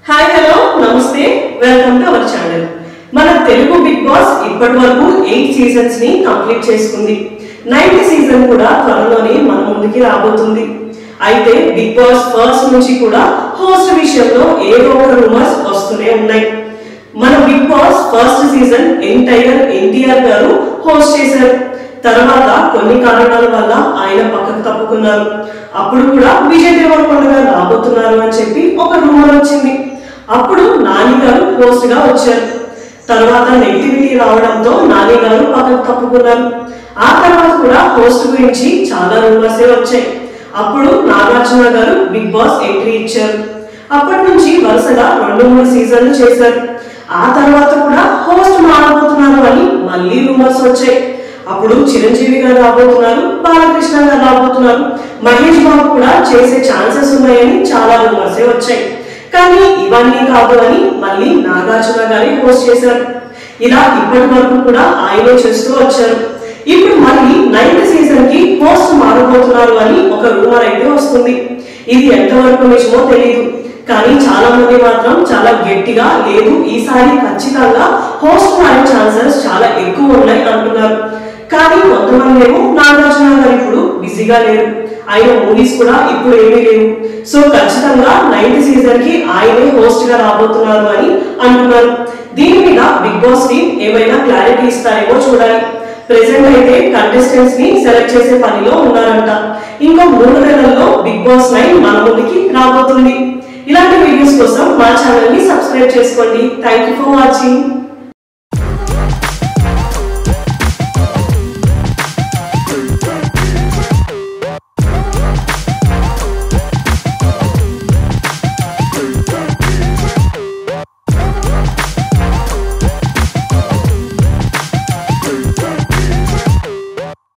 Hi hello నమస్తే welcome to our channel. మన Telugu big boss ఇప్పటివరకు 8 సీజన్స్ ని కంప్లీట్ చేసుకుంది. 9th సీజన్ కూడా త్వరలోనే మన ముందుకి రాబోతుంది. అయితే బిగ్ బాస్ ఫస్ట్ నుంచి కూడా హోస్ట్ విషయంలో ఏదో ఒక రూమర్స్ వస్తూనే ఉన్నాయి. మన Bigg Boss first season entire NTR garu host చేశారు. తర్వాత కొన్ని కారణాల వల్ల ఆయన పక్కకు తప్పుకున్నారు. అప్పుడు కూడా విజయ్ దేవరకొండ గారు రాబోతున్నారు అని చెప్పి ఒక రూమర్ వచ్చింది. అప్పుడు నాని గారు హోస్ట్ గా వచ్చారు. తర్వాత నెగిటివిటీ రావడంతో నాని గారు పక్కకు తప్పుకున్నారు. ఆ తర్వాత కూడా హోస్ట్ గురించి చాలా రూమర్స్ వచ్చాయి. అప్పుడు నాగార్జున గారు బిగ్ బాస్ ఎంట్రీ ఇచ్చారు. అప్పటి నుంచి వరుసగా 2-3 సీజన్లు చేశారు. ఆ తర్వాత కూడా హోస్ట్ మారబోతున్నారు అని మళ్ళీ రూమర్స్ వచ్చాయి. అప్పుడు చిరంజీవి గారు రాబోతున్నారు, బాలకృష్ణ గారు రాబోతున్నారు, మహేష్ బాబు కూడా చేసే ఛాన్సెస్ ఉన్నాయని చాలా రూమర్స్ వచ్చాయి. కానీ ఇవన్నీ కాదు అని మళ్ళీ నాగార్జున గారి హోస్ట్ చేశారు. ఇలా ఇప్పటి వరకు కూడా ఆయనే చేస్తూ వచ్చారు. ఇప్పుడు మళ్ళీ 9th సీజన్ కి హోస్ట్ మారబోతున్నారు అని ఒక రూమర్ అయితే వస్తుంది. ఇది ఎంతవరకు నిజమో తెలియదు. కానీ చాలా మంది మాత్రం చాలా గట్టిగా లేదు, ఈసారి ఖచ్చితంగా హోస్ట్ మారే ఛాన్సెస్ చాలా ఎక్కువ ఉన్నాయి అంటున్నారు. కానీ కొంతమంది ఏమో నాగార్జున గారు ఇప్పుడు బిజీగా లేరు, ఆయన మూవీస్ కూడా ఇప్పుడు ఏమీ లేవు, సో ఖచ్చితంగా 9th సీజన్ కి ఆయనే హోస్ట్ గా రాబోతున్నారు అని అంటున్నారు. దీని మీద బిగ్ బాస్ టీమ్ ఏమైనా క్లారిటీ ఇస్తారేమో చూడాలి. ప్రెసెంట్ అయితే కంటెస్టెంట్స్ ని సెలెక్ట్ చేసే పనిలో ఉన్నారంట. ఇంకో 3 నెలల్లో బిగ్ బాస్ 9 మన ముందుకి రాబోతుంది. ఇలాంటి వీడియోస్ కోసం మా ఛానల్ ని సబ్స్క్రైబ్ చేసుకోండి. Thank you for watching.